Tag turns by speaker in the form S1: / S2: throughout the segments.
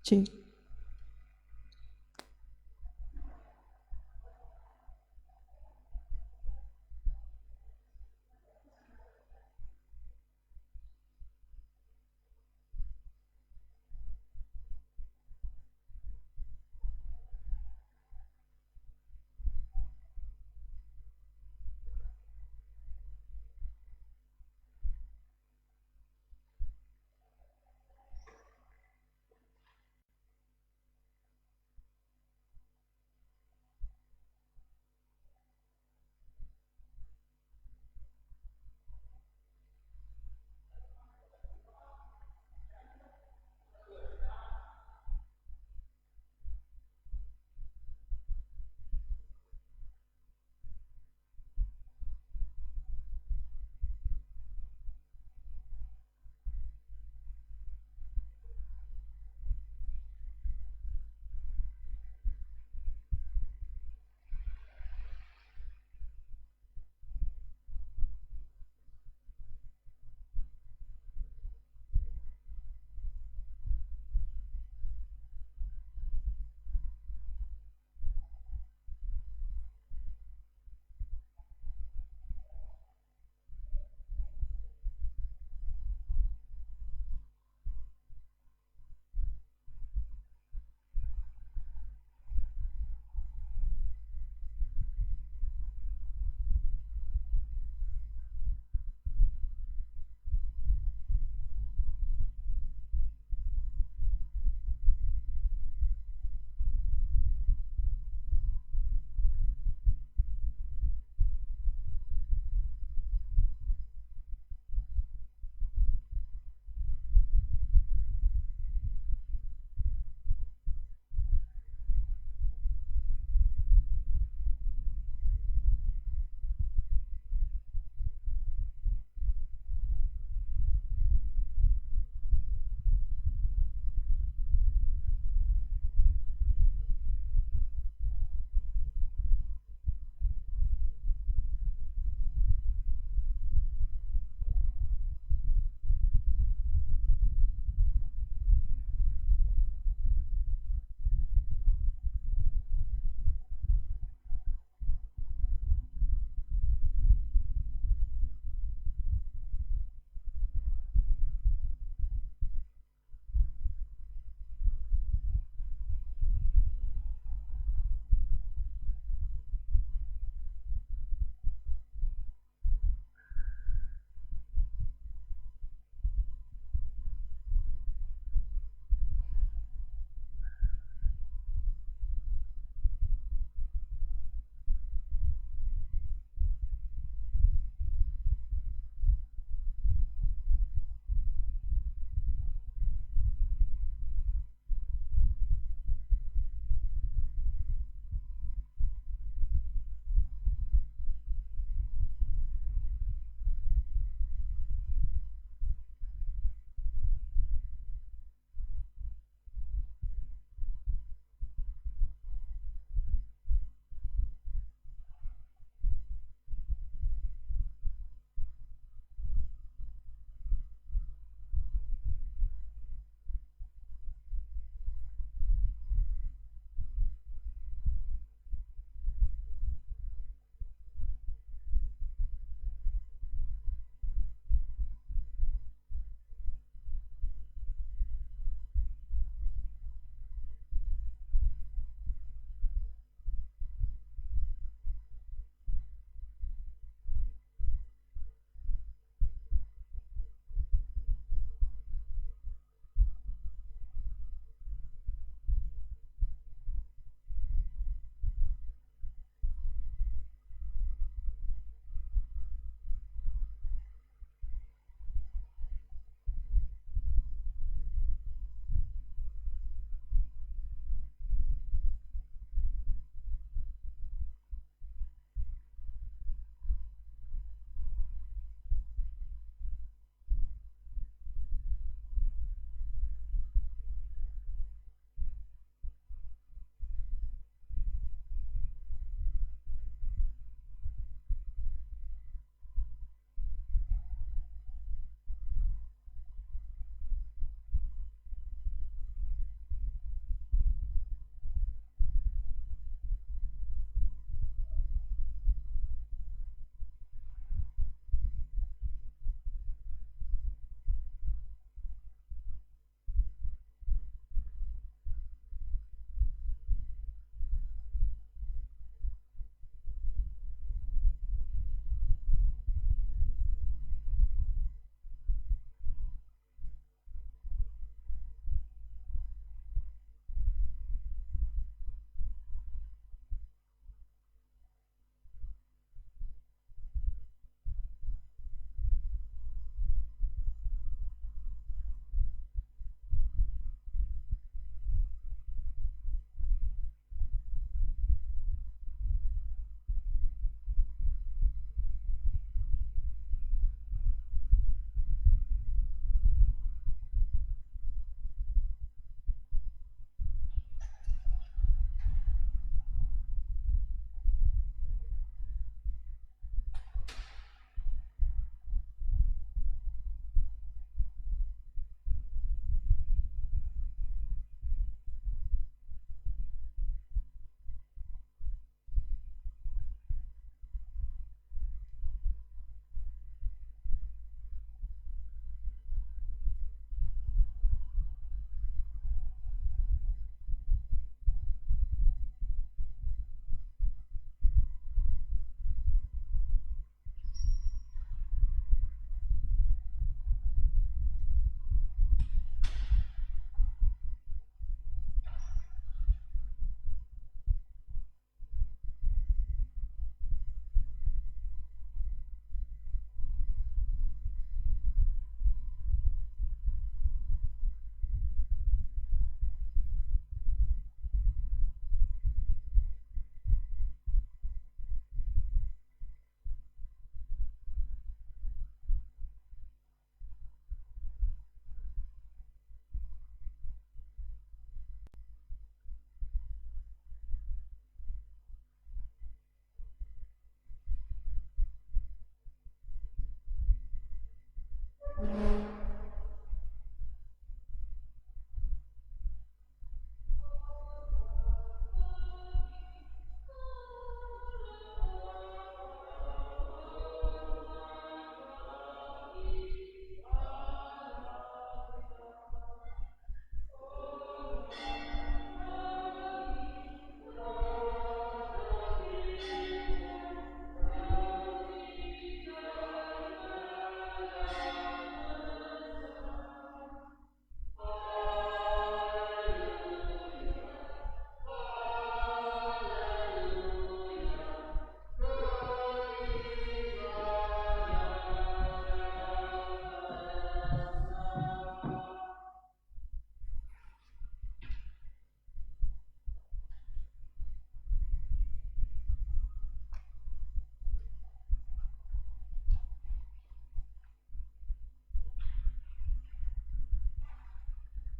S1: Cek.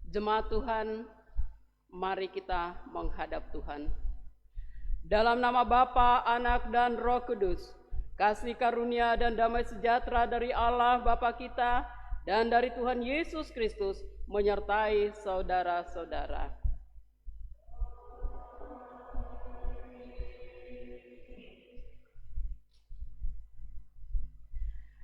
S1: Jemaat Tuhan, mari kita menghadap Tuhan. Dalam nama Bapa, Anak, dan Roh Kudus, kasih karunia dan damai sejahtera dari Allah Bapa kita dan dari Tuhan Yesus Kristus menyertai saudara-saudara.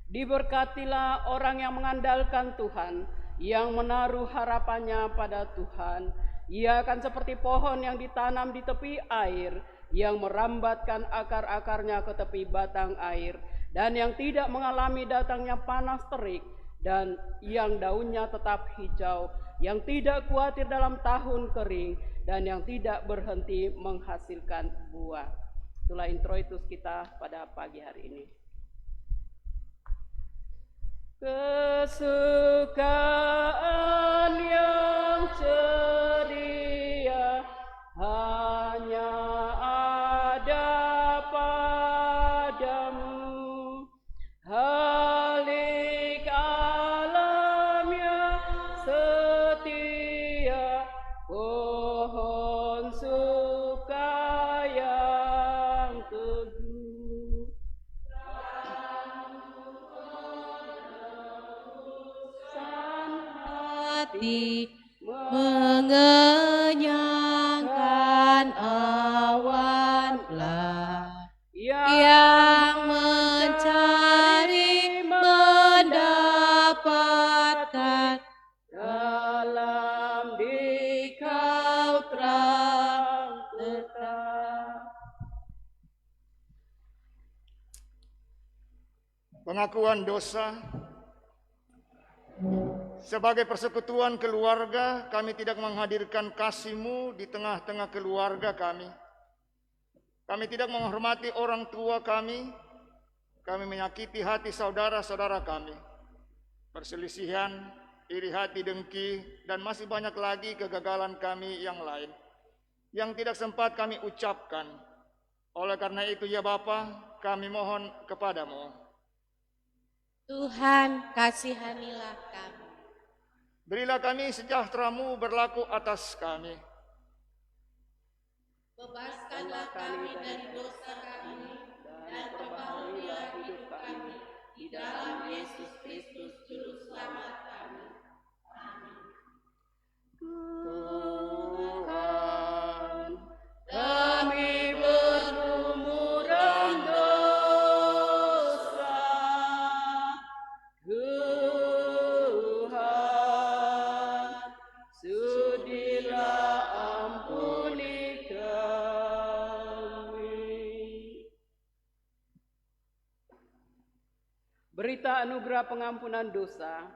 S1: Diberkatilah orang yang mengandalkan Tuhan, yang menaruh harapannya pada Tuhan. Ia akan seperti pohon yang ditanam di tepi air, yang merambatkan akar-akarnya ke tepi batang air, dan yang tidak mengalami datangnya panas terik, dan yang daunnya tetap hijau, yang tidak khawatir dalam tahun kering, dan yang tidak berhenti menghasilkan buah. Itulah introitus kita pada pagi hari ini. Kesukaan yang ceria hanya ada padamu, halik alam yang setia, pohon suka yang teguh.
S2: Mengenyangkan awan belah, yang mencari mendapatkan,
S1: dalam dikau terang tetap.
S3: Pengakuan dosa. Sebagai persekutuan keluarga, kami tidak menghadirkan kasih-Mu di tengah-tengah keluarga kami. Kami tidak menghormati orang tua kami. Kami menyakiti hati saudara-saudara kami. Perselisihan, iri hati, dengki, dan masih banyak lagi kegagalan kami yang lain, yang tidak sempat kami ucapkan. Oleh karena itu ya Bapa, kami mohon kepadamu.
S2: Tuhan, kasihanilah kami.
S3: Berilah kami sejahtera-Mu berlaku atas kami.
S2: Bebaskanlah kami dari dosa kami, dan perbaharuilah hidup kami di dalam Yesus Kristus Juru Selamat kami. Amin.
S1: Tuhan, kami berlumuran dosa. Tuhan, sudilah ampuni kami. Berita anugerah pengampunan dosa.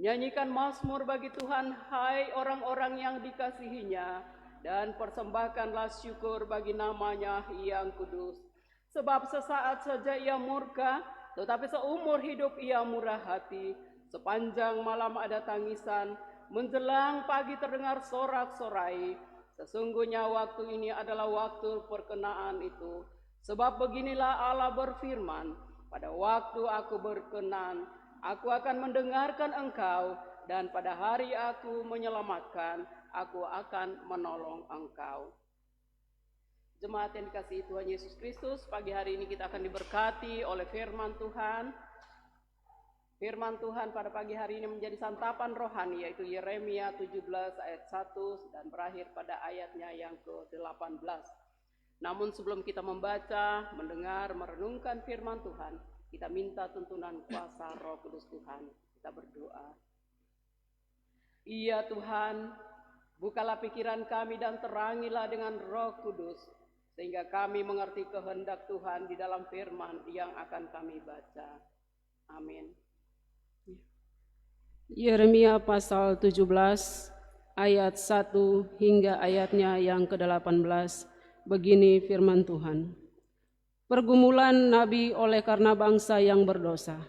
S1: Nyanyikan mazmur bagi Tuhan, hai orang-orang yang dikasihinya, dan persembahkanlah syukur bagi namanya yang kudus. Sebab sesaat saja ia murka, tetapi seumur hidup ia murah hati. Sepanjang malam ada tangisan, menjelang pagi terdengar sorak-sorai. Sesungguhnya waktu ini adalah waktu perkenaan itu. Sebab beginilah Allah berfirman, pada waktu aku berkenan, aku akan mendengarkan engkau, dan pada hari aku menyelamatkan, aku akan menolong engkau. Jemaat yang dikasihi Tuhan Yesus Kristus, pagi hari ini kita akan diberkati oleh firman Tuhan. Firman Tuhan pada pagi hari ini menjadi santapan rohani, yaitu Yeremia 17 ayat 1 dan berakhir pada ayatnya yang ke-18. Namun sebelum kita membaca, mendengar, merenungkan firman Tuhan, kita minta tuntunan kuasa Roh Kudus Tuhan. Kita berdoa. Iya Tuhan, bukalah pikiran kami dan terangilah dengan Roh Kudus, sehingga kami mengerti kehendak Tuhan di dalam firman yang akan kami baca. Amin. Yeremia pasal 17 ayat 1 hingga ayatnya yang ke-18. Begini firman Tuhan. Pergumulan Nabi oleh karena bangsa yang berdosa.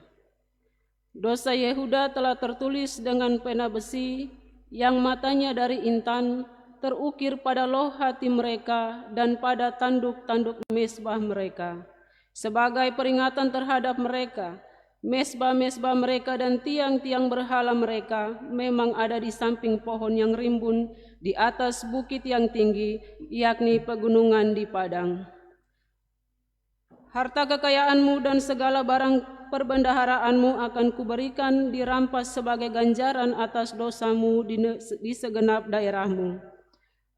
S1: Dosa Yehuda telah tertulis dengan pena besi, yang matanya dari intan, terukir pada loh hati mereka dan pada tanduk-tanduk mezbah mereka. Sebagai peringatan terhadap mereka, Mesbah-mesbah mereka dan tiang-tiang berhala mereka memang ada di samping pohon yang rimbun di atas bukit yang tinggi, yakni pegunungan di padang. Harta kekayaanmu dan segala barang perbendaharaanmu akan kuberikan dirampas sebagai ganjaran atas dosamu di segenap daerahmu.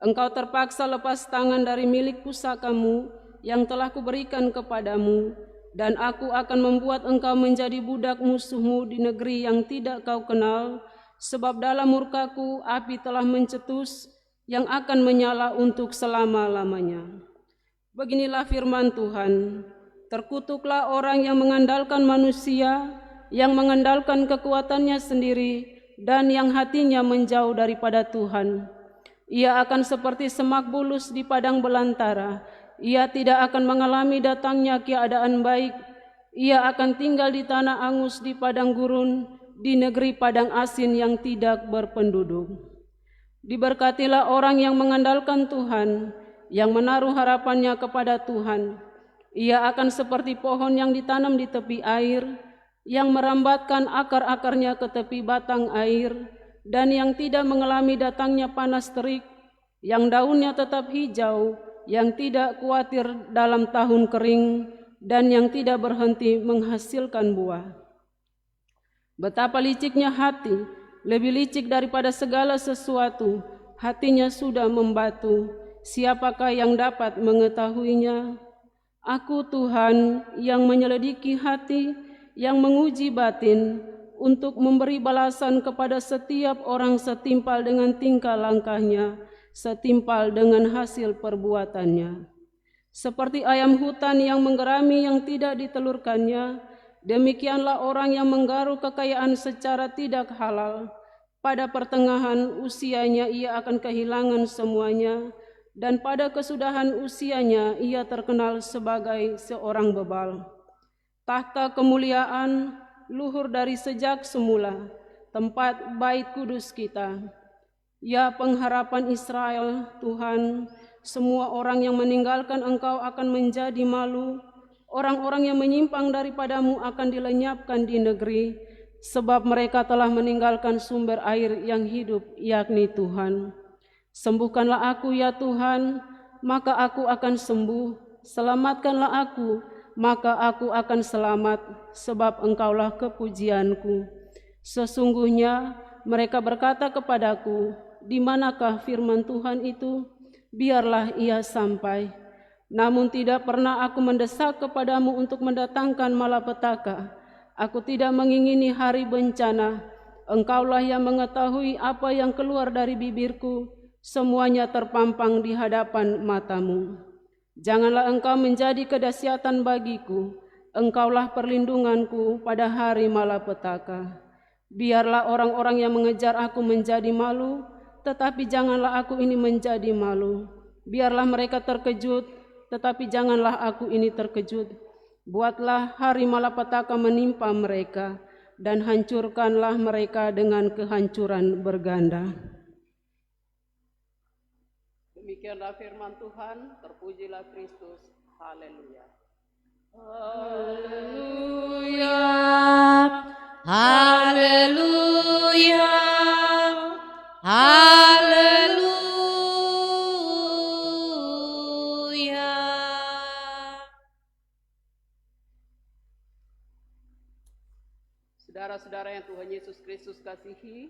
S1: Engkau terpaksa lepas tangan dari milik pusakamu yang telah kuberikan kepadamu, dan aku akan membuat engkau menjadi budak musuhmu di negeri yang tidak kau kenal, sebab dalam murkaku api telah mencetus yang akan menyala untuk selama-lamanya. Beginilah firman Tuhan. Terkutuklah orang yang mengandalkan manusia, yang mengandalkan kekuatannya sendiri, dan yang hatinya menjauh daripada Tuhan. Ia akan seperti semak bulus di padang belantara. Ia tidak akan mengalami datangnya keadaan baik. Ia akan tinggal di tanah angus di padang gurun, di negeri padang asin yang tidak berpenduduk. Diberkatilah orang yang mengandalkan Tuhan, yang menaruh harapannya kepada Tuhan. Ia akan seperti pohon yang ditanam di tepi air, yang merambatkan akar-akarnya ke tepi batang air, dan yang tidak mengalami datangnya panas terik, yang daunnya tetap hijau, yang tidak khawatir dalam tahun kering, dan yang tidak berhenti menghasilkan buah. Betapa liciknya hati, lebih licik daripada segala sesuatu, hatinya sudah membatu, siapakah yang dapat mengetahuinya? Aku Tuhan yang menyelidiki hati, yang menguji batin, untuk memberi balasan kepada setiap orang setimpal dengan tingkah langkahnya, setimpal dengan hasil perbuatannya. Seperti ayam hutan yang menggerami yang tidak ditelurkannya, demikianlah orang yang menggaruh kekayaan secara tidak halal. Pada pertengahan usianya ia akan kehilangan semuanya, dan pada kesudahan usianya ia terkenal sebagai seorang bebal. Tahta kemuliaan luhur dari sejak semula, tempat bait kudus kita. Ya pengharapan Israel, Tuhan, semua orang yang meninggalkan Engkau akan menjadi malu, orang-orang yang menyimpang daripadamu akan dilenyapkan di negeri, sebab mereka telah meninggalkan sumber air yang hidup, yakni Tuhan. Sembuhkanlah aku ya Tuhan, maka aku akan sembuh. Selamatkanlah aku, maka aku akan selamat, sebab Engkaulah kepujianku. Sesungguhnya mereka berkata kepadaku, di manakah firman Tuhan itu? Biarlah ia sampai. Namun tidak pernah aku mendesak kepadamu untuk mendatangkan malapetaka. Aku tidak mengingini hari bencana. Engkaulah yang mengetahui apa yang keluar dari bibirku. Semuanya terpampang di hadapan matamu. Janganlah engkau menjadi kedahsyatan bagiku. Engkaulah perlindunganku pada hari malapetaka. Biarlah orang-orang yang mengejar aku menjadi malu, tetapi janganlah aku ini menjadi malu. Biarlah mereka terkejut, tetapi janganlah aku ini terkejut. Buatlah hari malapetaka menimpa mereka, dan hancurkanlah mereka dengan kehancuran berganda.
S2: Demikianlah firman Tuhan, terpujilah Kristus. Haleluya.
S4: Haleluya. Haleluya. Haleluya.
S2: Saudara-saudara yang Tuhan Yesus Kristus kasihi,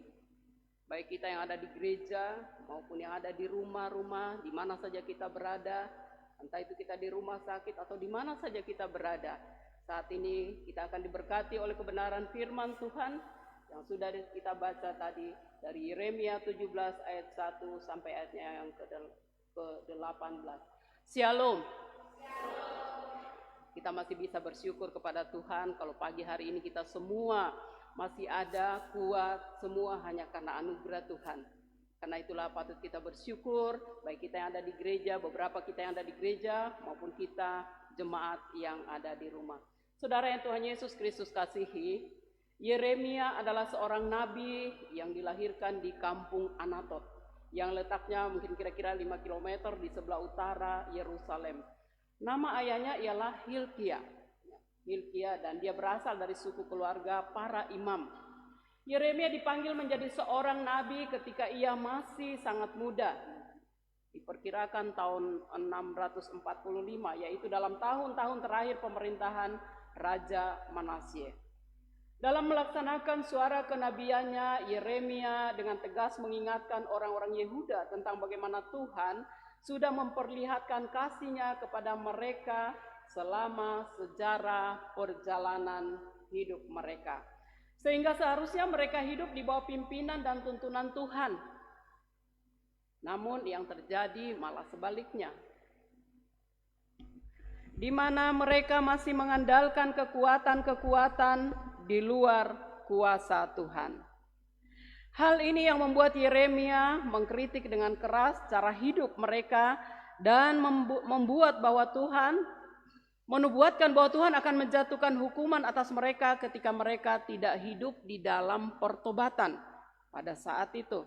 S2: baik kita yang ada di gereja maupun yang ada di rumah-rumah, di mana saja kita berada, entah itu kita di rumah sakit atau di mana saja kita berada. Saat ini kita akan diberkati oleh kebenaran firman Tuhan yang sudah kita baca tadi dari Yeremia 17 ayat 1 sampai ayatnya yang ke-18. Shalom. Kita masih bisa bersyukur kepada Tuhan kalau pagi hari ini kita semua masih ada, kuat, semua hanya karena anugerah Tuhan. Karena itulah patut kita bersyukur, baik kita yang ada di gereja, beberapa kita yang ada di gereja, maupun kita jemaat yang ada di rumah. Saudara yang Tuhan Yesus Kristus kasihi, Yeremia adalah seorang nabi yang dilahirkan di kampung Anatot, yang letaknya mungkin kira-kira 5 km di sebelah utara Yerusalem. Nama ayahnya ialah Hilkia.
S1: Hilkia, dan dia berasal dari suku keluarga para imam. Yeremia dipanggil menjadi seorang nabi ketika ia masih sangat muda. Diperkirakan tahun 645, yaitu dalam tahun-tahun terakhir pemerintahan Raja Manasye. Dalam melaksanakan suara kenabiannya, Yeremia dengan tegas mengingatkan orang-orang Yehuda tentang bagaimana Tuhan sudah memperlihatkan kasih-Nya kepada mereka selama sejarah perjalanan hidup mereka. Sehingga seharusnya mereka hidup di bawah pimpinan dan tuntunan Tuhan. Namun yang terjadi malah sebaliknya, di mana mereka masih mengandalkan kekuatan-kekuatan di luar kuasa Tuhan. Hal ini yang membuat Yeremia mengkritik dengan keras cara hidup mereka dan membuat bahwa Tuhan menubuatkan bahwa Tuhan akan menjatuhkan hukuman atas mereka ketika mereka tidak hidup di dalam pertobatan pada saat itu.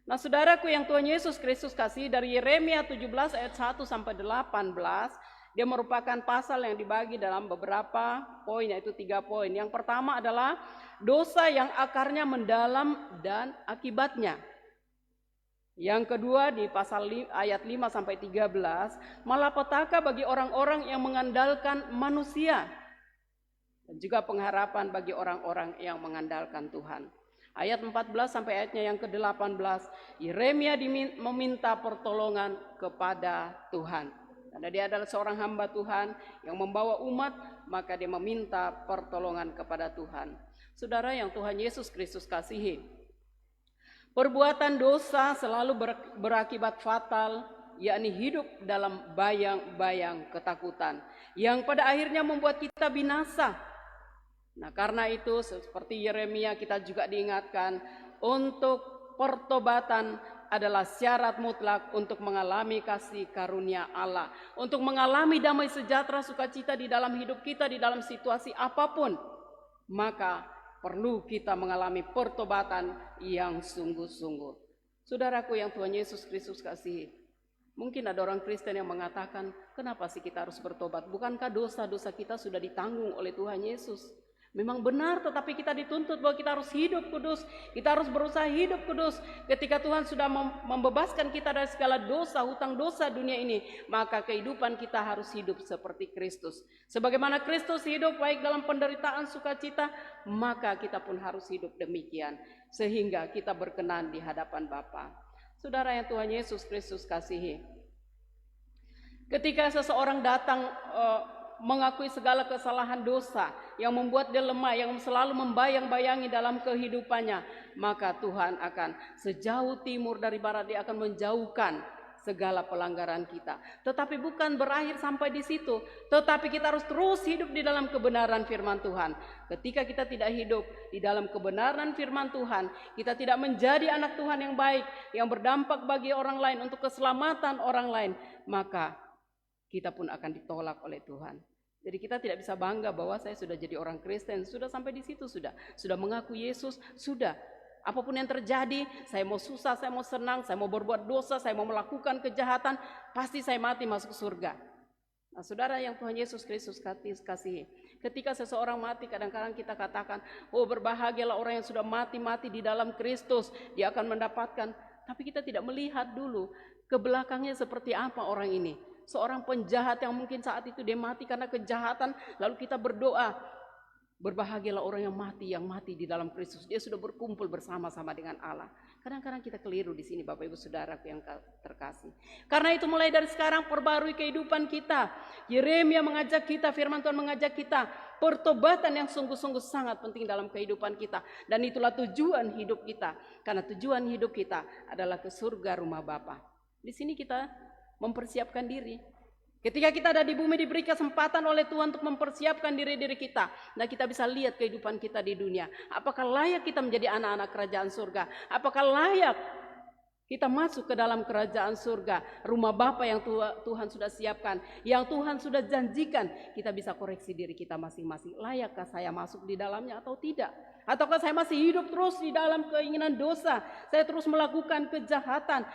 S1: Nah, saudaraku yang Tuhan Yesus Kristus kasih, dari Yeremia 17 ayat 1 sampai 18, dia merupakan pasal yang dibagi dalam beberapa poin, yaitu 3 poin. Yang pertama adalah dosa yang akarnya mendalam dan akibatnya. Yang kedua di pasal ayat 5 sampai 13, malapetaka bagi orang-orang yang mengandalkan manusia. Dan juga pengharapan bagi orang-orang yang mengandalkan Tuhan. Ayat 14 sampai ayatnya yang ke-18, Yeremia meminta pertolongan kepada Tuhan. Karena dia adalah seorang hamba Tuhan yang membawa umat, maka dia meminta pertolongan kepada Tuhan. Saudara yang Tuhan Yesus Kristus kasihi, perbuatan dosa selalu berakibat fatal, yakni hidup dalam bayang-bayang ketakutan, yang pada akhirnya membuat kita binasa. Nah, karena itu seperti Yeremia kita juga diingatkan untuk pertobatan adalah syarat mutlak untuk mengalami kasih karunia Allah, untuk mengalami damai sejahtera sukacita di dalam hidup kita di dalam situasi apapun. Maka perlu kita mengalami pertobatan yang sungguh-sungguh. Saudaraku yang Tuhan Yesus Kristus kasihi, mungkin ada orang Kristen yang mengatakan, kenapa sih kita harus bertobat? Bukankah dosa-dosa kita sudah ditanggung oleh Tuhan Yesus? Memang benar, tetapi kita dituntut bahwa kita harus hidup kudus. Kita harus berusaha hidup kudus. Ketika Tuhan sudah membebaskan kita dari segala dosa, hutang dosa dunia ini, maka kehidupan kita harus hidup seperti Kristus. Sebagaimana Kristus hidup baik dalam penderitaan sukacita, maka kita pun harus hidup demikian. Sehingga kita berkenan di hadapan Bapa. Saudara yang Tuhan Yesus Kristus kasihi, ketika seseorang datang mengakui segala kesalahan dosa yang membuat dia lemah, yang selalu membayang-bayangi dalam kehidupannya, maka Tuhan akan sejauh timur dari barat, dia akan menjauhkan segala pelanggaran kita. Tetapi bukan berakhir sampai di situ, tetapi kita harus terus hidup di dalam kebenaran firman Tuhan. Ketika kita tidak hidup di dalam kebenaran firman Tuhan, kita tidak menjadi anak Tuhan yang baik, yang berdampak bagi orang lain, untuk keselamatan orang lain, maka kita pun akan ditolak oleh Tuhan. Jadi kita tidak bisa bangga bahwa saya sudah jadi orang Kristen, sudah sampai di situ, sudah mengaku Yesus, sudah. Apapun yang terjadi, saya mau susah, saya mau senang, saya mau berbuat dosa, saya mau melakukan kejahatan, pasti saya mati masuk surga. Nah, saudara yang Tuhan Yesus Kristus kasihi, ketika seseorang mati, kadang-kadang kita katakan, oh berbahagialah orang yang sudah mati di dalam Kristus, dia akan mendapatkan. Tapi kita tidak melihat dulu ke belakangnya seperti apa orang ini. Seorang penjahat yang mungkin saat itu dia mati karena kejahatan, lalu kita berdoa, berbahagialah orang yang mati di dalam Kristus, dia sudah berkumpul bersama-sama dengan Allah. Kadang-kadang kita keliru di sini, Bapak Ibu Saudaraku yang terkasih. Karena itu mulai dari sekarang perbarui kehidupan kita. Yeremia mengajak kita, firman Tuhan mengajak kita, pertobatan yang sungguh-sungguh sangat penting dalam kehidupan kita. Dan itulah tujuan hidup kita. Karena tujuan hidup kita adalah ke surga rumah Bapa. Di sini kita mempersiapkan diri. Ketika kita ada di bumi, diberi kesempatan oleh Tuhan untuk mempersiapkan diri-diri kita. Nah, kita bisa lihat kehidupan kita di dunia. Apakah layak kita menjadi anak-anak kerajaan surga? Apakah layak kita masuk ke dalam kerajaan surga, rumah Bapa yang Tuhan sudah siapkan, yang Tuhan sudah janjikan? Kita bisa koreksi diri kita masing-masing. Layakkah saya masuk di dalamnya atau tidak? Ataukah saya masih hidup terus di dalam keinginan dosa? Saya terus melakukan kejahatan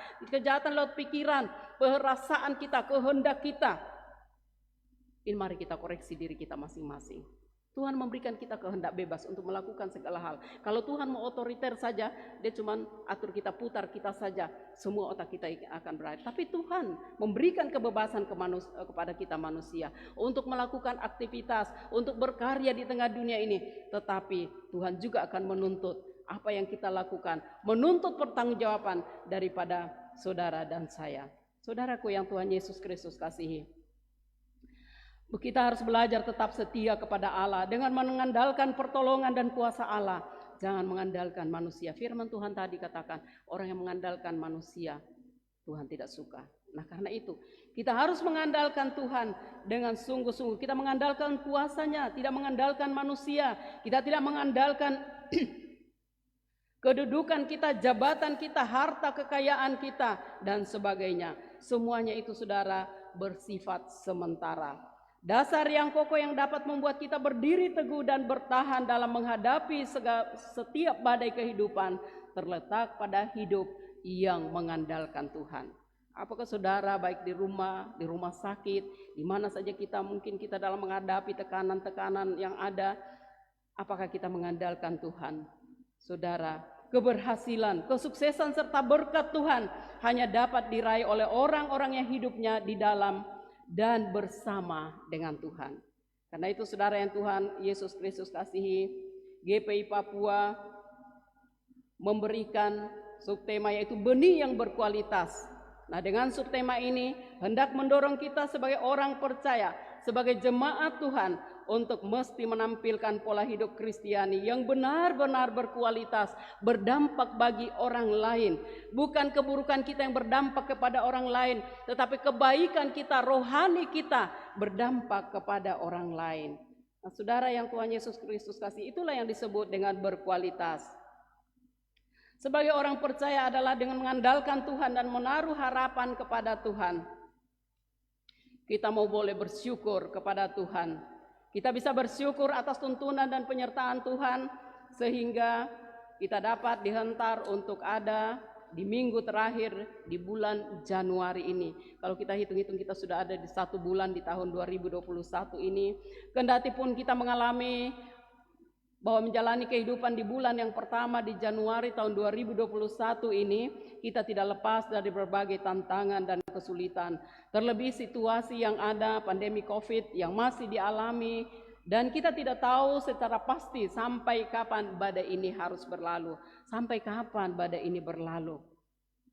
S1: lewat pikiran, perasaan kita, kehendak kita. Ini mari kita koreksi diri kita masing-masing. Tuhan memberikan kita kehendak bebas untuk melakukan segala hal. Kalau Tuhan mau otoriter saja, dia cuma atur kita, putar kita saja, semua otak kita akan berakhir. Tapi Tuhan memberikan kebebasan kepada kita manusia untuk melakukan aktivitas, untuk berkarya di tengah dunia ini. Tetapi Tuhan juga akan menuntut apa yang kita lakukan, menuntut pertanggungjawaban daripada saudara dan saya. Saudaraku yang Tuhan Yesus Kristus kasihi, kita harus belajar tetap setia kepada Allah dengan mengandalkan pertolongan dan kuasa Allah. Jangan mengandalkan manusia. Firman Tuhan tadi katakan, orang yang mengandalkan manusia, Tuhan tidak suka. Nah karena itu, kita harus mengandalkan Tuhan dengan sungguh-sungguh. Kita mengandalkan kuasanya, tidak mengandalkan manusia. Kita tidak mengandalkan kedudukan kita, jabatan kita, harta kekayaan kita, dan sebagainya. Semuanya itu saudara bersifat sementara. Dasar yang kokoh yang dapat membuat kita berdiri teguh dan bertahan dalam menghadapi setiap badai kehidupan terletak pada hidup yang mengandalkan Tuhan. Apakah saudara baik di rumah sakit, di mana saja mungkin kita dalam menghadapi tekanan-tekanan yang ada, apakah kita mengandalkan Tuhan? Saudara, keberhasilan, kesuksesan serta berkat Tuhan hanya dapat diraih oleh orang-orang yang hidupnya di dalam dan bersama dengan Tuhan. Karena itu saudara yang Tuhan Yesus Kristus kasihi, GPI Papua memberikan subtema yaitu benih yang berkualitas. Nah dengan subtema ini hendak mendorong kita sebagai orang percaya, sebagai jemaat Tuhan untuk mesti menampilkan pola hidup Kristiani yang benar-benar berkualitas, berdampak bagi orang lain. Bukan keburukan kita yang berdampak kepada orang lain, tetapi kebaikan kita, rohani kita berdampak kepada orang lain. Nah, saudara yang Tuhan Yesus Kristus kasih, itulah yang disebut dengan berkualitas. Sebagai orang percaya adalah dengan mengandalkan Tuhan dan menaruh harapan kepada Tuhan. Kita mau boleh bersyukur kepada Tuhan. Kita bisa bersyukur atas tuntunan dan penyertaan Tuhan sehingga kita dapat dihentar untuk ada di minggu terakhir di bulan Januari ini. Kalau kita hitung-hitung kita sudah ada di 1 bulan di tahun 2021 ini. Kendati pun kita mengalami bahwa menjalani kehidupan di bulan yang pertama di Januari tahun 2021 ini, kita tidak lepas dari berbagai tantangan dan kesulitan. Terlebih situasi yang ada, pandemi COVID yang masih dialami, dan kita tidak tahu secara pasti sampai kapan badai ini harus berlalu. Sampai kapan badai ini berlalu.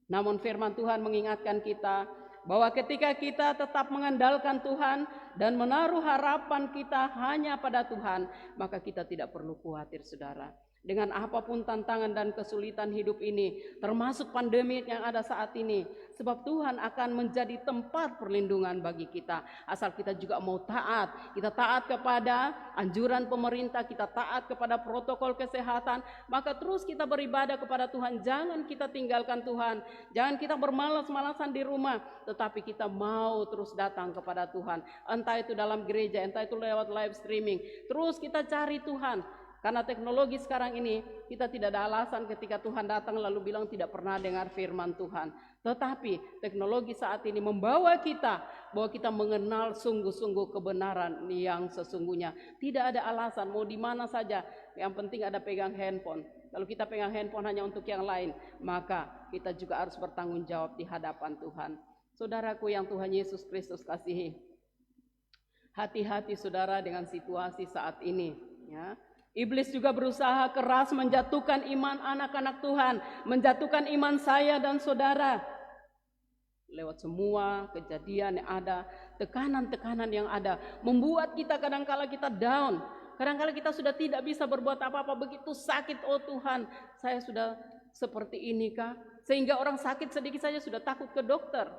S1: Namun firman Tuhan mengingatkan kita bahwa ketika kita tetap mengandalkan Tuhan dan menaruh harapan kita hanya pada Tuhan, maka kita tidak perlu khawatir saudara. Dengan apapun tantangan dan kesulitan hidup ini, termasuk pandemi yang ada saat ini, sebab Tuhan akan menjadi tempat perlindungan bagi kita. Asal kita juga mau taat, kita taat kepada anjuran pemerintah, kita taat kepada protokol kesehatan, maka terus kita beribadah kepada Tuhan. Jangan kita tinggalkan Tuhan, jangan kita bermalas-malasan di rumah, tetapi kita mau terus datang kepada Tuhan. Entah itu dalam gereja, entah itu lewat live streaming, terus kita cari Tuhan. Karena teknologi sekarang ini, kita tidak ada alasan ketika Tuhan datang lalu bilang tidak pernah dengar firman Tuhan. Tetapi teknologi saat ini membawa kita bahwa kita mengenal sungguh-sungguh kebenaran yang sesungguhnya. Tidak ada alasan, mau di mana saja, yang penting ada pegang handphone. Kalau kita pegang handphone hanya untuk yang lain, maka kita juga harus bertanggung jawab di hadapan Tuhan. Saudaraku yang Tuhan Yesus Kristus kasihi, hati-hati saudara dengan situasi saat ini, ya. Iblis juga berusaha keras menjatuhkan iman anak-anak Tuhan, menjatuhkan iman saya dan saudara. Lewat semua kejadian yang ada, tekanan-tekanan yang ada, membuat kita kadang-kala kita down. Kadang-kala kita sudah tidak bisa berbuat apa-apa, begitu sakit, oh Tuhan, saya sudah seperti ini kah? Sehingga orang sakit sedikit saja sudah takut ke dokter.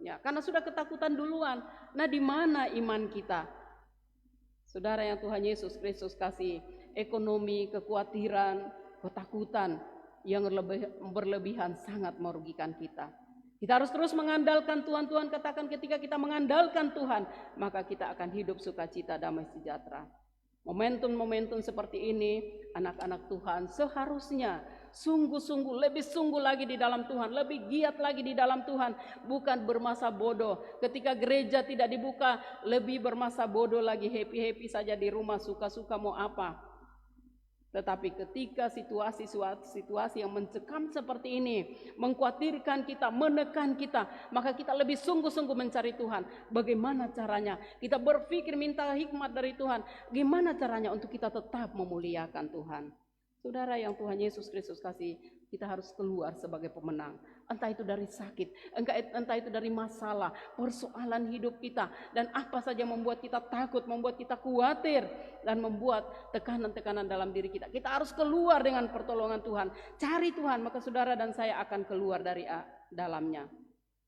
S1: Ya, karena sudah ketakutan duluan. Nah, di mana iman kita? Saudara yang Tuhan Yesus Kristus kasih, ekonomi, kekhawatiran, ketakutan yang berlebihan sangat merugikan kita. Kita harus terus mengandalkan Tuhan. Tuhan katakan ketika kita mengandalkan Tuhan, maka kita akan hidup sukacita, damai sejahtera. Momentum-momentum seperti ini, anak-anak Tuhan seharusnya Sungguh-sungguh, lebih sungguh lagi di dalam Tuhan, lebih giat lagi di dalam Tuhan, bukan bermasa bodoh. Ketika gereja tidak dibuka, lebih bermasa bodoh lagi, happy-happy saja di rumah, suka-suka mau apa. Tetapi ketika situasi yang mencekam seperti ini, mengkhawatirkan kita, menekan kita, maka kita lebih sungguh-sungguh mencari Tuhan. Bagaimana caranya? Kita berpikir minta hikmat dari Tuhan. Gimana caranya untuk kita tetap memuliakan Tuhan? Saudara yang Tuhan Yesus Kristus kasih, kita harus keluar sebagai pemenang. Entah itu dari sakit, entah itu dari masalah, persoalan hidup kita. Dan apa saja membuat kita takut, membuat kita khawatir. Dan membuat tekanan-tekanan dalam diri kita. Kita harus keluar dengan pertolongan Tuhan. Cari Tuhan, maka saudara dan saya akan keluar dari dalamnya.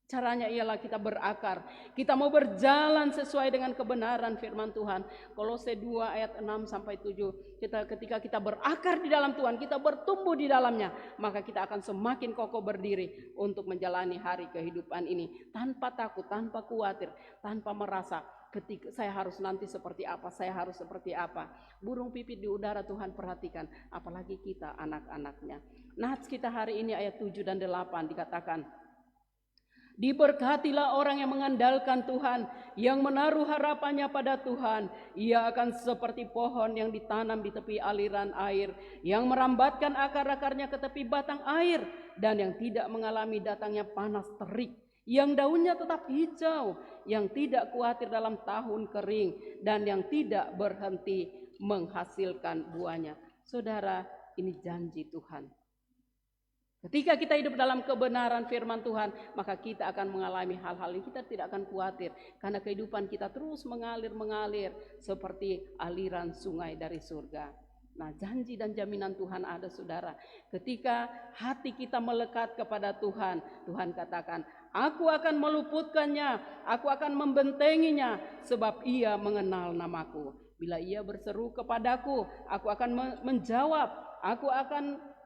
S1: Caranya ialah kita berakar. Kita mau berjalan sesuai dengan kebenaran firman Tuhan. Kolose 2 ayat 6 sampai 7. Ketika kita berakar di dalam Tuhan, kita bertumbuh di dalamnya, maka kita akan semakin kokoh berdiri untuk menjalani hari kehidupan ini tanpa takut, tanpa khawatir, tanpa merasa ketika saya harus nanti seperti apa, saya harus seperti apa. Burung pipit di udara Tuhan perhatikan, apalagi kita anak-anaknya. Nats kita hari ini ayat 7 dan 8 dikatakan, diberkatilah orang yang mengandalkan Tuhan, yang menaruh harapannya pada Tuhan. Ia akan seperti pohon yang ditanam di tepi aliran air, yang merambatkan akar-akarnya ke tepi batang air, dan yang tidak mengalami datangnya panas terik, yang daunnya tetap hijau, yang tidak khawatir dalam tahun kering, dan yang tidak berhenti menghasilkan buahnya. Saudara, ini janji Tuhan. Ketika kita hidup dalam kebenaran firman Tuhan, maka kita akan mengalami hal-hal yang kita tidak akan khawatir. Karena kehidupan kita terus mengalir seperti aliran sungai dari surga. Nah, janji dan jaminan Tuhan ada, saudara. Ketika hati kita melekat kepada Tuhan, Tuhan katakan, aku akan meluputkannya, aku akan membentenginya, sebab ia mengenal namaku. Bila ia berseru kepadaku, aku akan menjawab, aku akan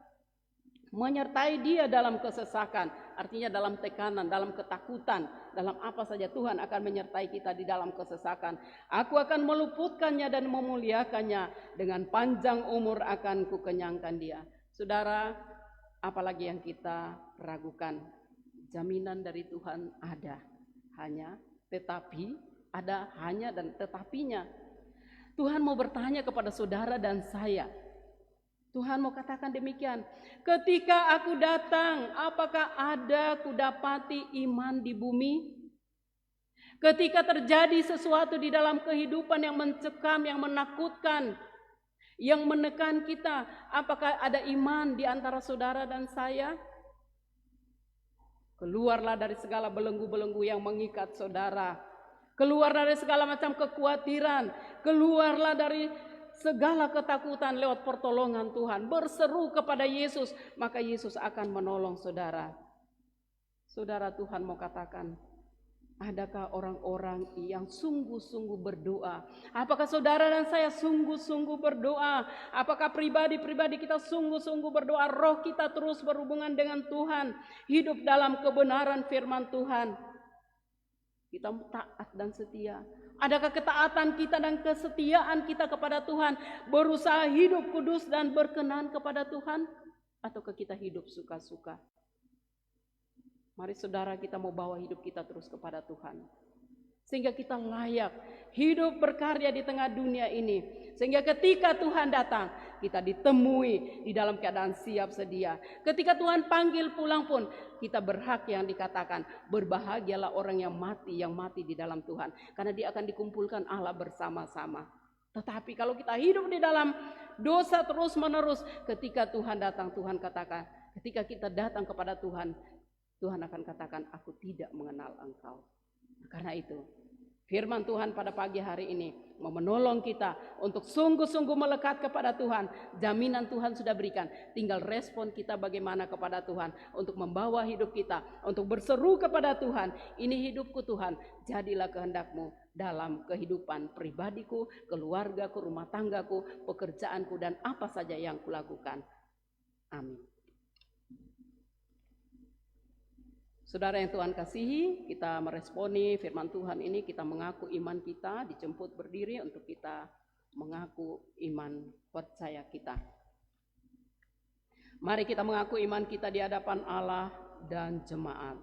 S1: menyertai dia dalam kesesakan, artinya dalam tekanan, dalam ketakutan, dalam apa saja Tuhan akan menyertai kita di dalam kesesakan. Aku akan meluputkannya dan memuliakannya, dengan panjang umur akan kukenyangkan dia. Saudara, apalagi yang kita ragukan, jaminan dari Tuhan ada, hanya dan tetapinya. Tuhan mau bertanya kepada saudara dan saya. Tuhan mau katakan demikian, ketika aku datang, apakah ada kudapati iman di bumi? Ketika terjadi sesuatu di dalam kehidupan yang mencekam, yang menakutkan, yang menekan kita, apakah ada iman di antara saudara dan saya? Keluarlah dari segala belenggu-belenggu yang mengikat saudara. Keluar dari segala macam kekhawatiran. Keluarlah dari segala ketakutan lewat pertolongan Tuhan. Berseru kepada Yesus, maka Yesus akan menolong saudara. Saudara, Tuhan mau katakan, adakah orang-orang yang sungguh-sungguh berdoa? Apakah saudara dan saya sungguh-sungguh berdoa? Apakah pribadi-pribadi kita sungguh-sungguh berdoa? Roh kita terus berhubungan dengan Tuhan, hidup dalam kebenaran firman Tuhan. Kita taat dan setia. Adakah ketaatan kita dan kesetiaan kita kepada Tuhan berusaha hidup kudus dan berkenan kepada Tuhan? Ataukah kita hidup suka-suka? Mari saudara, kita mau bawa hidup kita terus kepada Tuhan. Sehingga kita layak hidup berkarya di tengah dunia ini. Sehingga ketika Tuhan datang, kita ditemui di dalam keadaan siap sedia. Ketika Tuhan panggil pulang pun, kita berhak yang dikatakan, berbahagialah orang yang mati di dalam Tuhan. Karena dia akan dikumpulkan Allah bersama-sama. Tetapi kalau kita hidup di dalam dosa terus menerus, ketika Tuhan datang, Tuhan katakan, ketika kita datang kepada Tuhan, Tuhan akan katakan, aku tidak mengenal engkau. Karena itu, firman Tuhan pada pagi hari ini mau menolong kita untuk sungguh-sungguh melekat kepada Tuhan. Jaminan Tuhan sudah berikan. Tinggal respon kita bagaimana kepada Tuhan. Untuk membawa hidup kita. Untuk berseru kepada Tuhan. Ini hidupku Tuhan. Jadilah kehendakmu dalam kehidupan pribadiku, keluargaku, rumah tanggaku, pekerjaanku, dan apa saja yang kulakukan. Amin. Saudara yang Tuhan kasihi, kita meresponi firman Tuhan ini, kita mengaku iman kita, dijemput berdiri untuk kita mengaku iman percaya kita. Mari kita mengaku iman kita di hadapan Allah dan jemaat.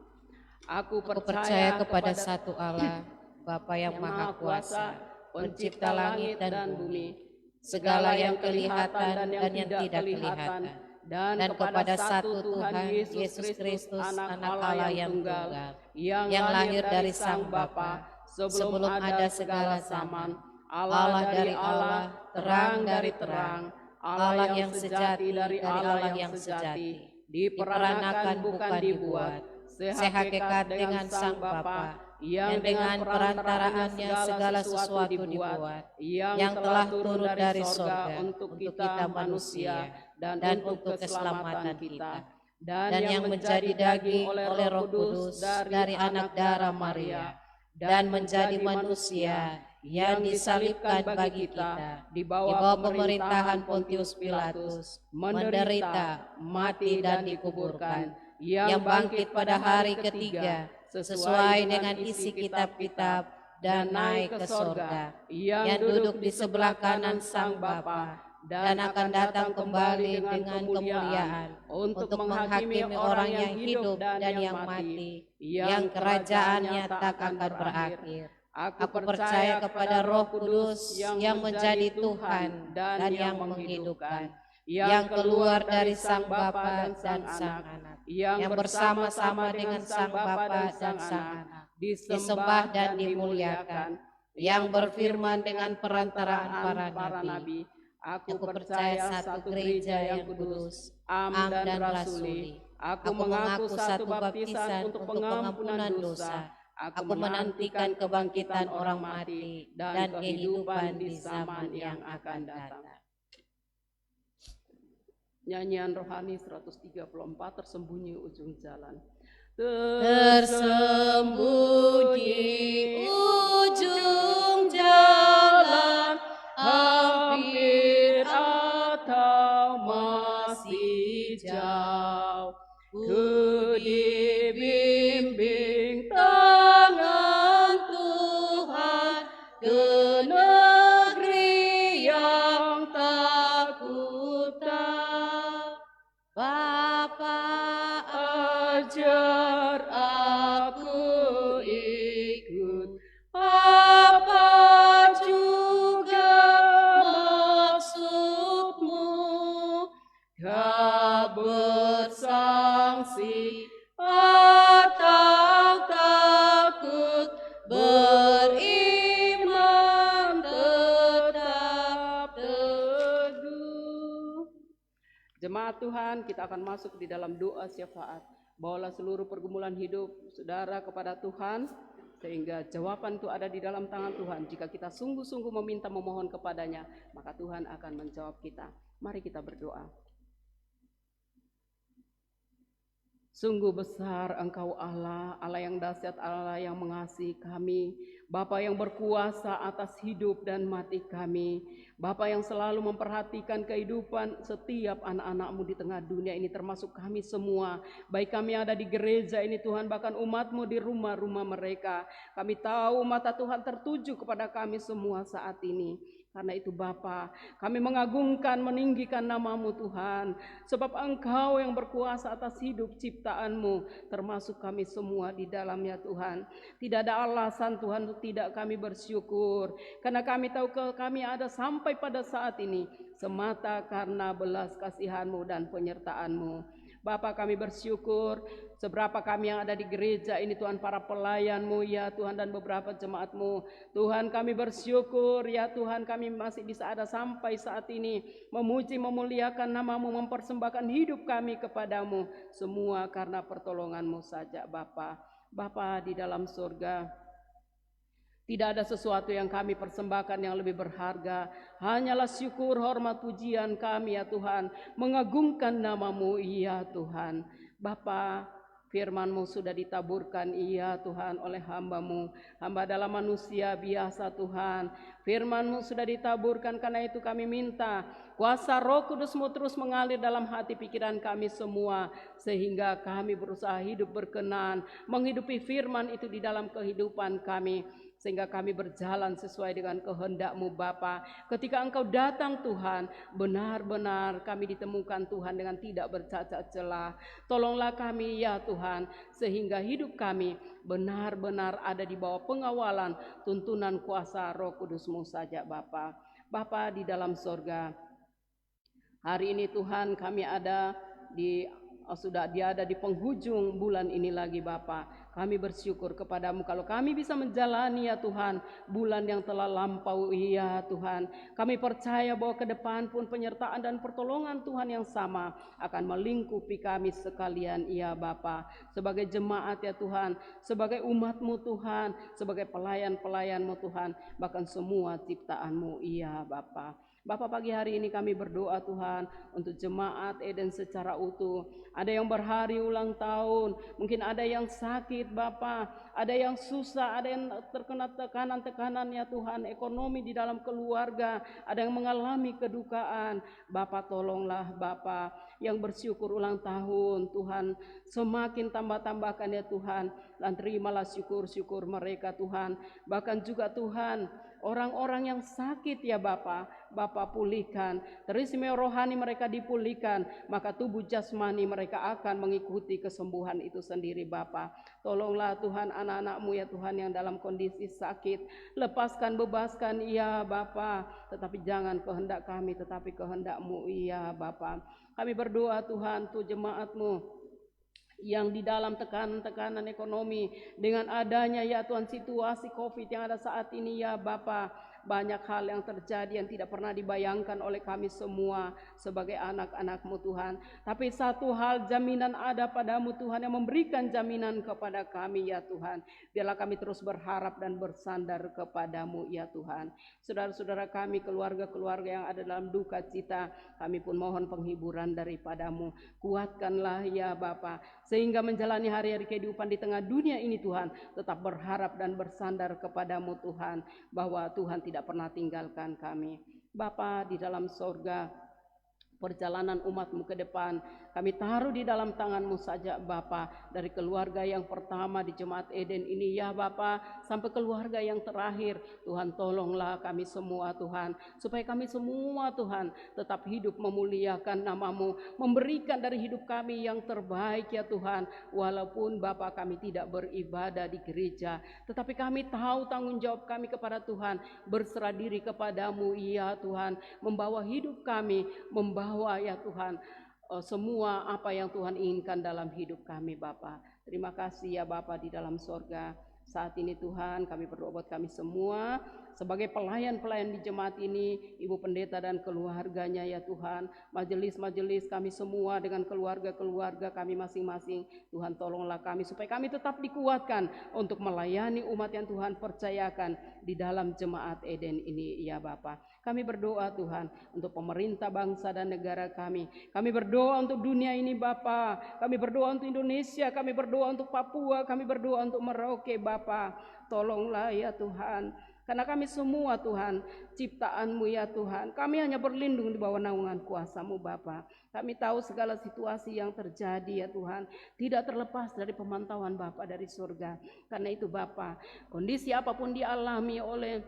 S1: Aku
S4: percaya kepada satu Allah, Bapa yang Maha Kuasa, Pencipta langit dan bumi, segala yang kelihatan dan yang tidak kelihatan, dan kepada satu Tuhan Yesus Kristus, Anak Allah yang tunggal, yang lahir dari Sang Bapa, sebelum ada segala zaman, Allah dari Allah, terang dari terang, Allah yang sejati dari Allah yang sejati, diperanakan bukan dibuat, sehakikat dengan Sang Bapa, yang dengan perantaraannya segala sesuatu dibuat, yang telah turun dari sorga untuk kita manusia dan untuk keselamatan kita, dan yang menjadi daging oleh Roh Kudus dari anak darah Maria, dan menjadi manusia yang disalibkan bagi kita, di bawah pemerintahan Pontius Pilatus, menderita, mati dan dikuburkan, yang bangkit pada hari ketiga sesuai dengan isi kitab-kitab dan naik ke sorga, yang duduk di sebelah kanan Sang Bapa, dan akan datang kembali dengan kemuliaan untuk menghakimi orang yang hidup dan yang mati, yang kerajaannya tak akan berakhir. Aku percaya kepada Roh Kudus yang menjadi Tuhan dan yang menghidupkan, yang keluar dari Sang Bapa dan Sang Anak, yang bersama-sama dengan Sang Bapa dan Sang Anak, disembah dan dimuliakan, yang berfirman dengan perantaraan para nabi. Aku percaya satu gereja yang kudus, am dan rasuli. Aku mengaku satu baptisan untuk pengampunan dosa. Aku menantikan kebangkitan orang mati dan kehidupan di zaman yang akan datang.
S1: Nyanyian rohani 134, tersembunyi ujung jalan.
S4: Tersembunyi ujung jalan, hampir atau masih jauh, ku dibimbing tangan Tuhan ke negeri yang tak ku tahu. Bapa ajar aku ikut, apa juga maksudmu, gak bersangsi atau takut, beriman tetap teguh.
S1: Jemaat Tuhan, kita akan masuk di dalam doa syafaat. Bawalah seluruh pergumulan hidup saudara kepada Tuhan, sehingga jawaban itu ada di dalam tangan Tuhan. Jika kita sungguh-sungguh meminta memohon kepadanya, maka Tuhan akan menjawab kita. Mari kita berdoa. Sungguh besar Engkau Allah, Allah yang dahsyat, Allah yang mengasihi kami, Bapa yang berkuasa atas hidup dan mati kami, Bapa yang selalu memperhatikan kehidupan setiap anak-anak-Mu di tengah dunia ini, termasuk kami semua, baik kami yang ada di gereja ini Tuhan, bahkan umat-Mu di rumah-rumah mereka. Kami tahu mata Tuhan tertuju kepada kami semua saat ini. Karena itu Bapa, kami mengagungkan, meninggikan nama-Mu Tuhan, sebab Engkau yang berkuasa atas hidup ciptaan-Mu, termasuk kami semua di dalamnya Tuhan. Tidak ada alasan Tuhan untuk tidak kami bersyukur, karena kami tahu kami ada sampai pada saat ini semata karena belas kasihan-Mu dan penyertaan-Mu. Bapa, kami bersyukur seberapa kami yang ada di gereja ini Tuhan, para pelayan-Mu ya Tuhan, dan beberapa jemaat-Mu Tuhan, kami bersyukur ya Tuhan, kami masih bisa ada sampai saat ini memuji, memuliakan nama-Mu, mempersembahkan hidup kami kepadamu, semua karena pertolongan-Mu saja Bapa. Bapa di dalam surga, tidak ada sesuatu yang kami persembahkan yang lebih berharga. Hanyalah syukur, hormat, pujian kami ya Tuhan, mengagungkan nama-Mu ya Tuhan. Bapa, firman-Mu sudah ditaburkan iya Tuhan oleh hamba-Mu. Hamba adalah manusia biasa Tuhan. Firman-Mu sudah ditaburkan, karena itu kami minta kuasa Roh Kudus-Mu terus mengalir dalam hati pikiran kami semua, sehingga kami berusaha hidup berkenan, menghidupi firman itu di dalam kehidupan kami. sehingga kami berjalan sesuai dengan kehendak-Mu Bapa. Ketika Engkau datang Tuhan, benar-benar kami ditemukan Tuhan dengan tidak bercacat celah. Tolonglah kami ya Tuhan, sehingga hidup kami benar-benar ada di bawah pengawalan tuntunan kuasa Roh Kudus-Mu saja Bapa. Bapa di dalam sorga, hari ini Tuhan kami ada sudah ada di penghujung bulan ini lagi Bapa. Kami bersyukur kepadamu kalau kami bisa menjalani ya Tuhan bulan yang telah lampau ya Tuhan. Kami percaya bahwa ke depan pun penyertaan dan pertolongan Tuhan yang sama akan melingkupi kami sekalian ya Bapa. Sebagai jemaat ya Tuhan, sebagai umat-Mu Tuhan, sebagai pelayan-pelayan-Mu Tuhan, bahkan semua ciptaan-Mu ya Bapa. Bapa, pagi hari ini kami berdoa Tuhan untuk jemaat Eden secara utuh. Ada yang berhari ulang tahun, mungkin ada yang sakit Bapa, ada yang susah, ada yang terkena tekanan-tekanan ya Tuhan, ekonomi di dalam keluarga, ada yang mengalami kedukaan. Bapa tolonglah Bapa yang bersyukur ulang tahun Tuhan, semakin tambah-tambahkan ya Tuhan, dan terimalah syukur-syukur mereka Tuhan. Bahkan juga Tuhan, orang-orang yang sakit ya Bapa, Bapa pulihkan. Teristimewa rohani mereka dipulihkan, maka tubuh jasmani mereka akan mengikuti kesembuhan itu sendiri Bapa. Tolonglah Tuhan anak-anak-Mu ya Tuhan yang dalam kondisi sakit. Lepaskan, bebaskan ya Bapa. Tetapi jangan kehendak kami, tetapi kehendak-Mu ya Bapa. Kami berdoa Tuhan untuk jemaat-Mu yang di dalam tekanan-tekanan ekonomi dengan adanya ya Tuhan situasi COVID yang ada saat ini ya Bapa. Banyak hal yang terjadi yang tidak pernah dibayangkan oleh kami semua sebagai anak-anak-Mu Tuhan. Tapi satu hal jaminan ada padamu Tuhan yang memberikan jaminan kepada kami ya Tuhan. Biarlah kami terus berharap dan bersandar kepadamu ya Tuhan. Saudara-saudara kami, keluarga-keluarga yang ada dalam duka cita, kami pun mohon penghiburan daripadamu. Kuatkanlah ya Bapa, sehingga menjalani hari-hari kehidupan di tengah dunia ini Tuhan, tetap berharap dan bersandar kepadamu Tuhan, bahwa Tuhan tidak pernah tinggalkan kami. Bapa di dalam sorga, perjalanan umat-Mu ke depan kami taruh di dalam tangan-Mu saja Bapa. Dari keluarga yang pertama di Jemaat Eden ini ya Bapa, sampai keluarga yang terakhir, Tuhan tolonglah kami semua Tuhan, supaya kami semua Tuhan tetap hidup memuliakan nama-Mu, memberikan dari hidup kami yang terbaik ya Tuhan. Walaupun Bapa kami tidak beribadah di gereja, tetapi kami tahu tanggung jawab kami kepada Tuhan, berserah diri kepadamu ya Tuhan, membawa hidup kami, membawa ya Tuhan semua apa yang Tuhan inginkan dalam hidup kami Bapa. Terima kasih ya Bapa di dalam sorga. Saat ini Tuhan kami berdoa buat kami semua sebagai pelayan-pelayan di jemaat ini, Ibu Pendeta dan keluarganya ya Tuhan, majelis-majelis kami semua dengan keluarga-keluarga kami masing-masing. Tuhan tolonglah kami supaya kami tetap dikuatkan untuk melayani umat yang Tuhan percayakan di dalam Jemaat Eden ini ya Bapa. Kami berdoa Tuhan untuk pemerintah bangsa dan negara kami. Kami berdoa untuk dunia ini Bapa. Kami berdoa untuk Indonesia, kami berdoa untuk Papua, kami berdoa untuk Merauke Bapa. Tolonglah ya Tuhan. Karena kami semua Tuhan, ciptaan-Mu ya Tuhan. Kami hanya berlindung di bawah naungan kuasa-Mu Bapa. Kami tahu segala situasi yang terjadi ya Tuhan, tidak terlepas dari pemantauan Bapa dari surga. Karena itu Bapa, kondisi apapun dialami oleh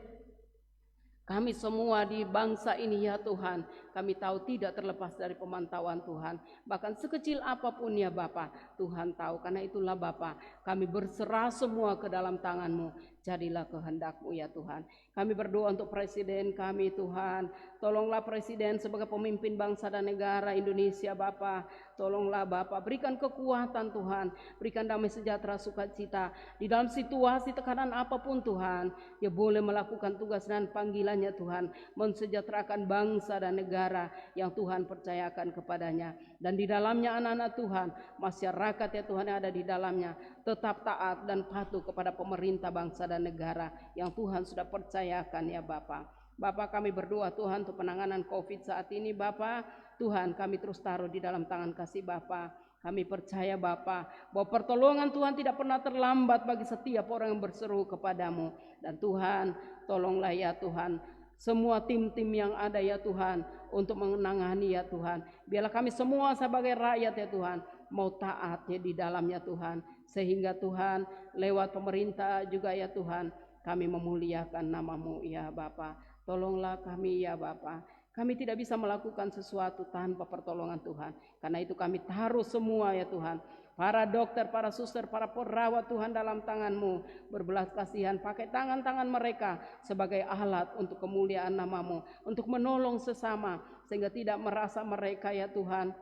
S1: kami semua di bangsa ini ya Tuhan, kami tahu tidak terlepas dari pemantauan Tuhan. Bahkan sekecil apapun ya Bapa, Tuhan tahu. Karena itulah Bapa, kami berserah semua ke dalam tangan-Mu. Jadilah kehendak-Mu ya Tuhan. Kami berdoa untuk presiden kami Tuhan. Tolonglah presiden sebagai pemimpin bangsa dan negara Indonesia Bapa. Tolonglah Bapa, berikan kekuatan Tuhan, berikan damai sejahtera sukacita di dalam situasi tekanan apapun Tuhan. Dia boleh melakukan tugas dan panggilannya Tuhan, mensejahterakan bangsa dan negara yang Tuhan percayakan kepadanya. Dan di dalamnya anak-anak Tuhan, masyarakat ya Tuhan yang ada di dalamnya, tetap taat dan patuh kepada pemerintah bangsa dan negara yang Tuhan sudah percayakan ya Bapa. Bapa kami berdoa Tuhan untuk penanganan COVID saat ini Bapa. Tuhan kami terus taruh di dalam tangan kasih Bapa. Kami percaya Bapa bahwa pertolongan Tuhan tidak pernah terlambat bagi setiap orang yang berseru kepadamu. Dan Tuhan tolonglah ya Tuhan semua tim-tim yang ada ya Tuhan untuk menangani ya Tuhan. Biarlah kami semua sebagai rakyat ya Tuhan mau taat ya di dalamnya Tuhan. Sehingga Tuhan lewat pemerintah juga ya Tuhan, kami memuliakan nama-Mu ya Bapa. Tolonglah kami ya Bapa. Kami tidak bisa melakukan sesuatu tanpa pertolongan Tuhan. Karena itu kami taruh semua ya Tuhan. Para dokter, para suster, para perawat Tuhan dalam tangan-Mu. Berbelas kasihan, pakai tangan-tangan mereka sebagai alat untuk kemuliaan nama-Mu. Untuk menolong sesama, sehingga tidak merasa mereka ya Tuhan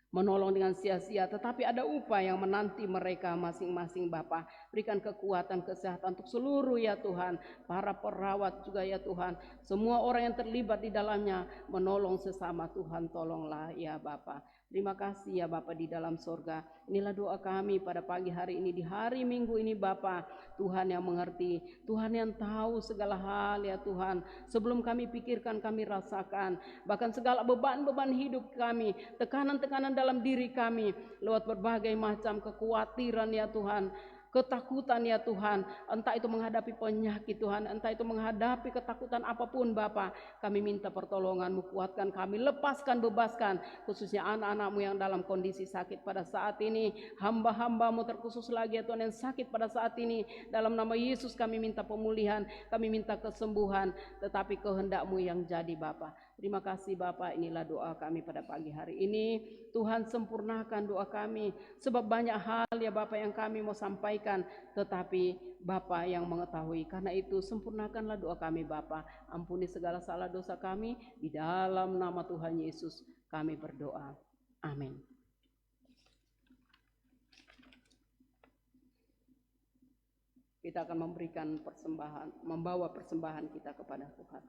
S1: menolong dengan sia-sia, tetapi ada upah yang menanti mereka masing-masing Bapa. Berikan kekuatan, kesehatan untuk seluruh ya Tuhan, para perawat juga ya Tuhan, semua orang yang terlibat di dalamnya menolong sesama Tuhan, tolonglah ya Bapa. Terima kasih ya Bapa di dalam sorga. Inilah doa kami pada pagi hari ini, di hari Minggu ini Bapa. Tuhan yang mengerti, Tuhan yang tahu segala hal ya Tuhan. Sebelum kami pikirkan, kami rasakan. Bahkan segala beban-beban hidup kami, tekanan-tekanan dalam diri kami, lewat berbagai macam kekhawatiran ya Tuhan, ketakutan ya Tuhan, entah itu menghadapi penyakit Tuhan, entah itu menghadapi ketakutan apapun Bapa, kami minta pertolongan-Mu, kuatkan kami, lepaskan, bebaskan, khususnya anak-anak-Mu yang dalam kondisi sakit pada saat ini, hamba-hamba-Mu terkhusus lagi ya Tuhan yang sakit pada saat ini, dalam nama Yesus kami minta pemulihan, kami minta kesembuhan, tetapi kehendak-Mu yang jadi Bapa. Terima kasih Bapa, inilah doa kami pada pagi hari ini. Tuhan sempurnakan doa kami, sebab banyak hal ya Bapa yang kami mau sampaikan, tetapi Bapa yang mengetahui. Karena itu sempurnakanlah doa kami Bapa. Ampuni segala salah dosa kami, di dalam nama Tuhan Yesus kami berdoa. Amin. Kita akan memberikan persembahan, membawa persembahan kita kepada Tuhan.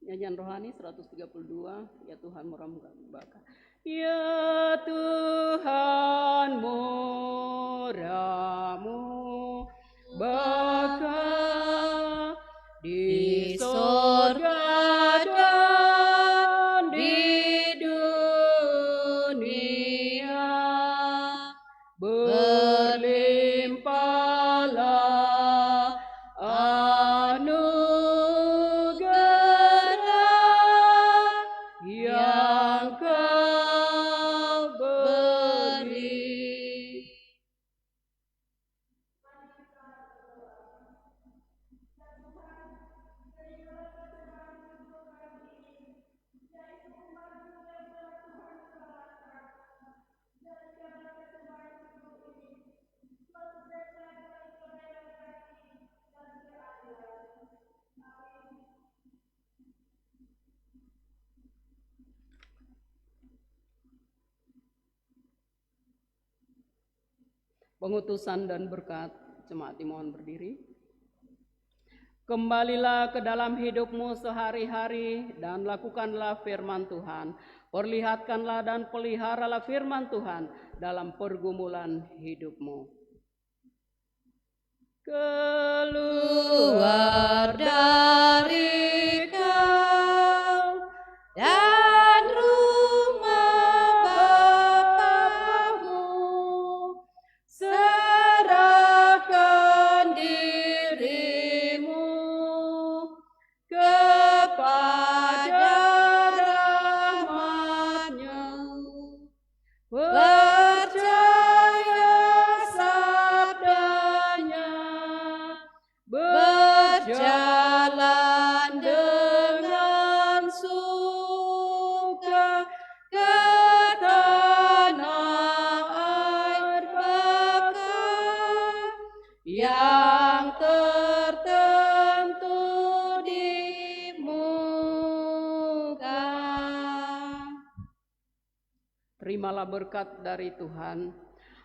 S1: Nyanyian rohani 132, ya Tuhan murah-murah berkah. Ya Tuhan murah-mu berkah di sorga dan di dunia, berlimpahlah yang Kau beri. Pengutusan dan berkat, jemaat dimohon berdiri. Kembalilah ke dalam hidupmu sehari-hari dan lakukanlah firman Tuhan. Perlihatkanlah dan peliharalah firman Tuhan dalam pergumulan hidupmu. Keluar dari kau dan rumah Bapamu, serahkan dirimu kepada rahmat-Nya, percaya sabdanya, berjalan dengan suka ke tanah air berkah yang tertentu di muka. Terimalah berkat dari Tuhan,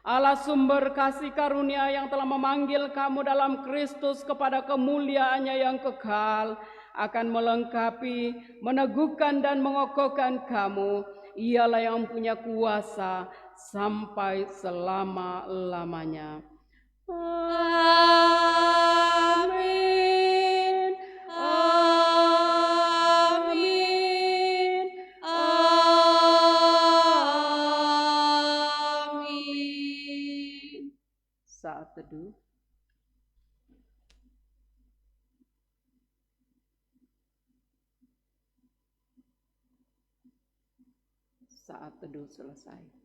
S1: Allah sumber kasih karunia yang telah memanggil kamu dalam Kristus kepada kemuliaan-Nya yang kekal, akan melengkapi, meneguhkan dan mengokohkan kamu. Ialah yang punya kuasa sampai selama-lamanya. Amin. Amin. teduh. Saat teduh selesai.